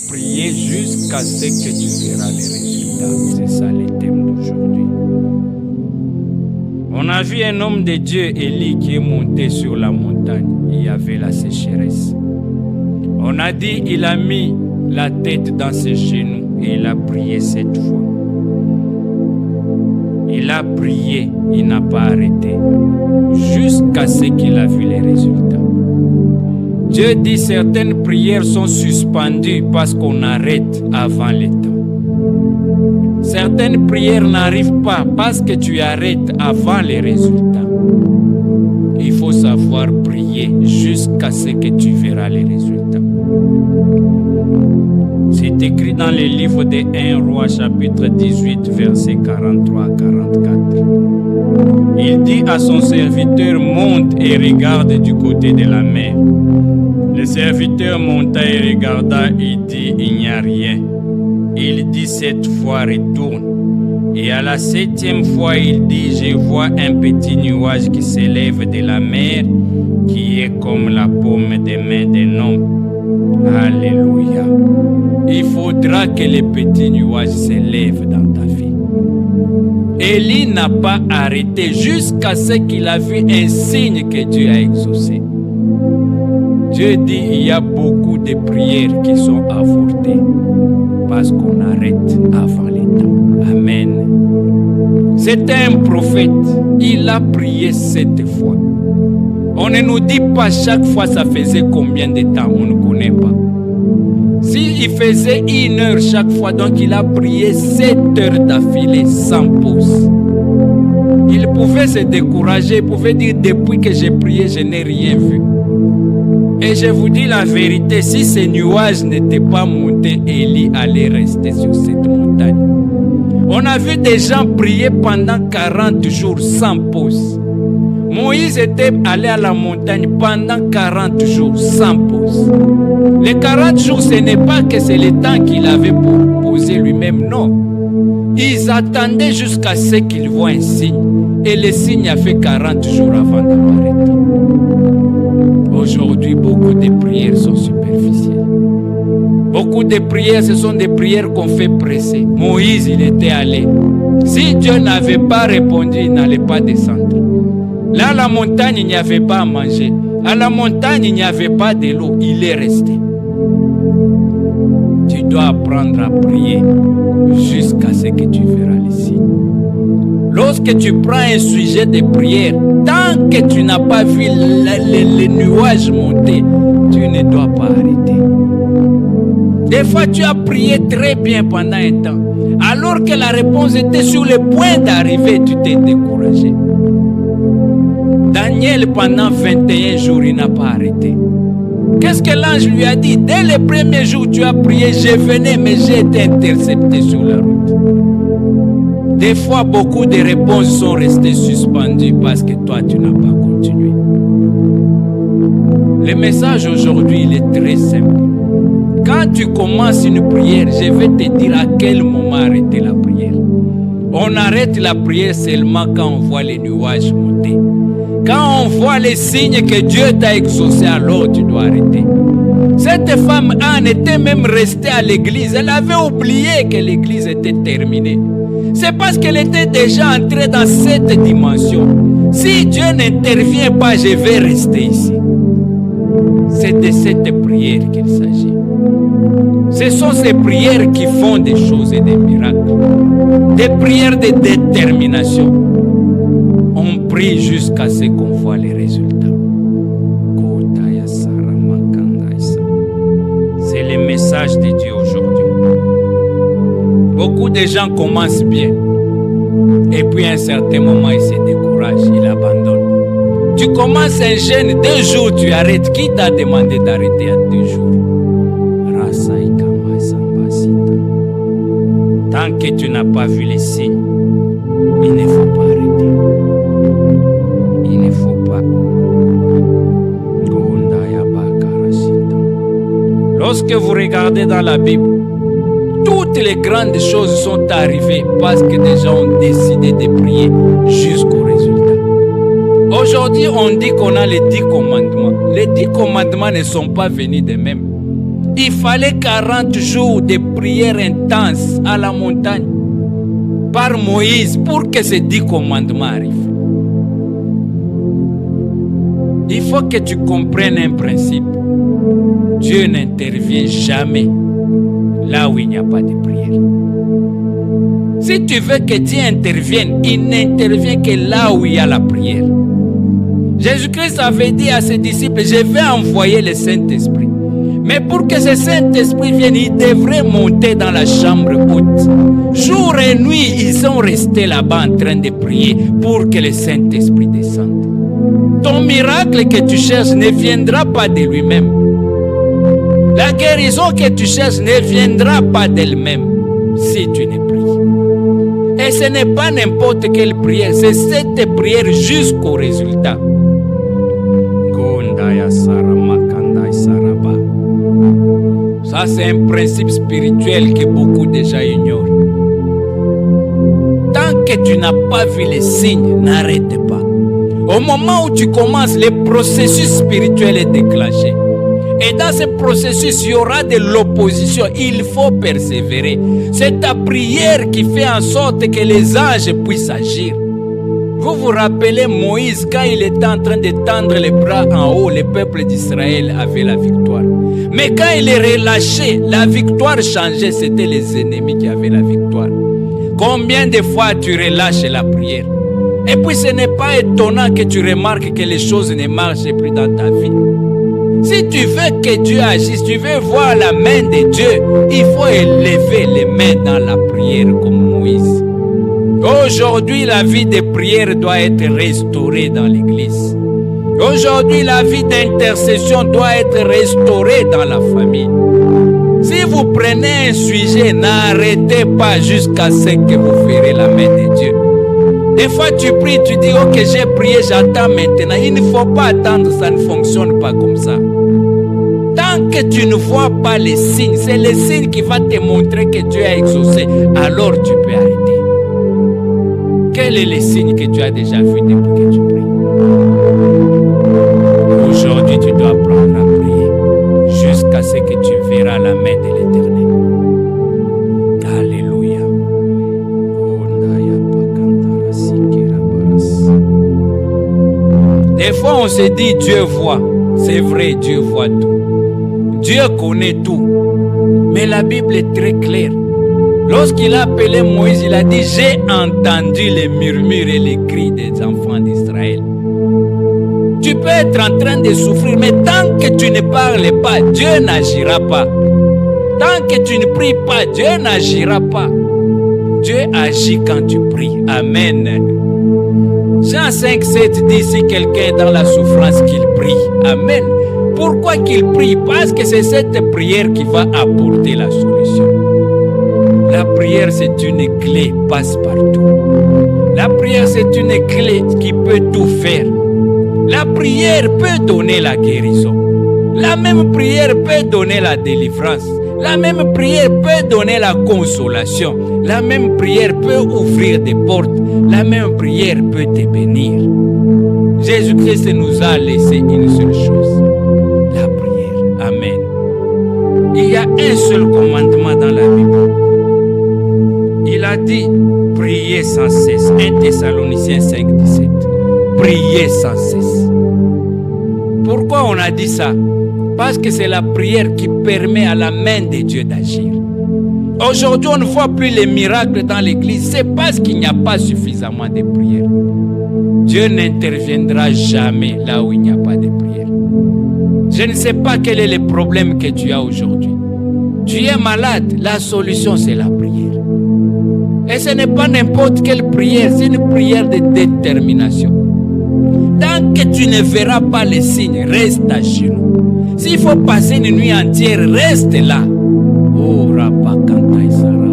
prier jusqu'à ce que tu verras les résultats. C'est ça le thème d'aujourd'hui. On a vu un homme de Dieu, Élie, qui est monté sur la montagne. Il y avait la sécheresse. On a dit il a mis la tête dans ses genoux et il a prié 7 fois. Il a prié, il n'a pas arrêté, jusqu'à ce qu'il a vu les résultats. Dieu dit certaines prières sont suspendues parce qu'on arrête avant le temps. Certaines prières n'arrivent pas parce que tu arrêtes avant les résultats. Il faut savoir prier jusqu'à ce que tu verras les résultats. C'est écrit dans le livre de 1 Roi chapitre 18 versets 43 à 44. Il dit à son serviteur, monte et regarde du côté de la mer. Le serviteur monta et regarda, il dit, il n'y a rien. Il dit 7 fois, retourne. Et à la 7e fois, il dit, je vois un petit nuage qui s'élève de la mer, qui est comme la paume des mains d'un homme. Alléluia. Il faudra que les petits nuages s'élèvent dans ta vie. Élie n'a pas arrêté jusqu'à ce qu'il a vu un signe que Dieu a exaucé. Dieu dit il y a beaucoup de prières qui sont avortées parce qu'on arrête avant le temps. Amen. C'était un prophète. Il a prié 7 fois. On ne nous dit pas chaque fois ça faisait combien de temps, on ne connaît pas. S'il faisait 1 heure chaque fois, donc il a prié 7 heures d'affilée sans pause. Il pouvait se décourager, il pouvait dire depuis que j'ai prié, je n'ai rien vu. Et je vous dis la vérité, si ces nuages n'étaient pas montés, Élie allait rester sur cette montagne. On a vu des gens prier pendant 40 jours sans pause. Moïse était allé à la montagne pendant 40 jours sans pause. Les 40 jours, ce n'est pas que c'est le temps qu'il avait pour poser lui-même, non. Ils attendaient jusqu'à ce qu'ils voient un signe. Et le signe a fait 40 jours avant d'apparaître. Aujourd'hui, beaucoup de prières sont superficielles. Beaucoup de prières, ce sont des prières qu'on fait presser. Moïse, il était allé. Si Dieu n'avait pas répondu, il n'allait pas descendre. Là, à la montagne, il n'y avait pas à manger. À la montagne, il n'y avait pas de l'eau. Il est resté. Tu dois apprendre à prier jusqu'à ce que tu verras les signes. Lorsque tu prends un sujet de prière, tant que tu n'as pas vu les nuages monter, tu ne dois pas arrêter. Des fois, tu as prié très bien pendant un temps. Alors que la réponse était sur le point d'arriver, tu t'es découragé. Daniel, pendant 21 jours, il n'a pas arrêté. Qu'est-ce que l'ange lui a dit? Dès le premier jour, tu as prié, je venais, mais j'ai été intercepté sur la route. Des fois, beaucoup de réponses sont restées suspendues parce que toi, tu n'as pas continué. Le message aujourd'hui, il est très simple. Quand tu commences une prière, je vais te dire à quel moment arrêter la prière. On arrête la prière seulement quand on voit les nuages monter. Quand on voit les signes que Dieu t'a exaucé, alors tu dois arrêter. Cette femme Anne était même restée à l'église. Elle avait oublié que l'église était terminée. C'est parce qu'elle était déjà entrée dans cette dimension. Si Dieu n'intervient pas, je vais rester ici. C'est de cette prière qu'il s'agit. Ce sont ces prières qui font des choses et des miracles. Des prières de détermination. On prie jusqu'à ce qu'on voit les résultats. C'est le message de Dieu aujourd'hui. Beaucoup de gens commencent bien. Et puis à un certain moment, ils se découragent, ils abandonnent. Tu commences un jeûne, 2 jours, tu arrêtes. Qui t'a demandé d'arrêter à 2 jours? Tant que tu n'as pas vu les signes, il ne faut pas arrêter. Il ne faut pas. Lorsque vous regardez dans la Bible, toutes les grandes choses sont arrivées parce que des gens ont décidé de prier jusqu'au résultat. Aujourd'hui, on dit qu'on a les 10 commandements. Les 10 commandements ne sont pas venus d'eux-mêmes. Il fallait 40 jours de prière intense à la montagne par Moïse pour que ces 10 commandements arrivent. Il faut que tu comprennes un principe. Dieu n'intervient jamais là où il n'y a pas de prière. Si tu veux que Dieu intervienne, il n'intervient que là où il y a la prière. Jésus-Christ avait dit à ses disciples, je vais envoyer le Saint-Esprit. Mais pour que ce Saint-Esprit vienne, il devrait monter dans la chambre haute. Jour et nuit, ils sont restés là-bas en train de prier pour que le Saint-Esprit descende. Ton miracle que tu cherches ne viendra pas de lui-même. La guérison que tu cherches ne viendra pas d'elle-même si tu ne pries. Et ce n'est pas n'importe quelle prière, c'est cette prière jusqu'au résultat. Ça, c'est un principe spirituel que beaucoup déjà ignorent. Tant que tu n'as pas vu les signes, n'arrête pas. Au moment où tu commences, le processus spirituel est déclenché. Et dans ce processus, il y aura de l'opposition. Il faut persévérer. C'est ta prière qui fait en sorte que les anges puissent agir. Vous vous rappelez Moïse, quand il était en train de tendre les bras en haut, le peuple d'Israël avait la victoire. Mais quand il est relâché, la victoire changeait. C'était les ennemis qui avaient la victoire. Combien de fois tu relâches la prière? Et puis ce n'est pas étonnant que tu remarques que les choses ne marchent plus dans ta vie. Si tu veux que Dieu agisse, tu veux voir la main de Dieu, il faut élever les mains dans la prière comme Moïse. Aujourd'hui, la vie de prière doit être restaurée dans l'église. Aujourd'hui, la vie d'intercession doit être restaurée dans la famille. Si vous prenez un sujet, n'arrêtez pas jusqu'à ce que vous verrez la main de Dieu. Des fois, tu pries, tu dis, ok, j'ai prié, j'attends maintenant. Il ne faut pas attendre, ça ne fonctionne pas comme ça. Tant que tu ne vois pas les signes, c'est les signes qui vont te montrer que Dieu a exaucé. Alors tu peux arrêter. Quel est le signe que tu as déjà vu depuis que tu pries? Aujourd'hui, tu dois apprendre à prier jusqu'à ce que tu verras la main de l'Éternel. Alléluia. Des fois, on se dit Dieu voit. C'est vrai, Dieu voit tout. Dieu connaît tout. Mais la Bible est très claire. Lorsqu'il a appelé Moïse, il a dit, j'ai entendu les murmures et les cris des enfants d'Israël. Tu peux être en train de souffrir, mais tant que tu ne parles pas, Dieu n'agira pas. Tant que tu ne pries pas, Dieu n'agira pas. Dieu agit quand tu pries. Amen. Jean 5, 7 dit, si quelqu'un est dans la souffrance, qu'il prie. Amen. Pourquoi qu'il prie? Parce que c'est cette prière qui va apporter la solution. La prière, c'est une clé, passe-partout. La prière, c'est une clé qui peut tout faire. La prière peut donner la guérison. La même prière peut donner la délivrance. La même prière peut donner la consolation. La même prière peut ouvrir des portes. La même prière peut te bénir. Jésus-Christ nous a laissé une seule chose. La prière. Amen. Il y a un seul commandement dans la Bible. Il a dit, priez sans cesse. 1 Thessaloniciens 5, 17. Priez sans cesse. Pourquoi on a dit ça? Parce que c'est la prière qui permet à la main de Dieu d'agir. Aujourd'hui, on ne voit plus les miracles dans l'église. C'est parce qu'il n'y a pas suffisamment de prières. Dieu n'interviendra jamais là où il n'y a pas de prière. Je ne sais pas quel est le problème que tu as aujourd'hui. Tu es malade, la solution c'est la prière. Et ce n'est pas n'importe quelle prière, c'est une prière de détermination. Tant que tu ne verras pas les signes, reste à genoux. S'il faut passer une nuit entière, reste là. Oh, Rapakanta Isara.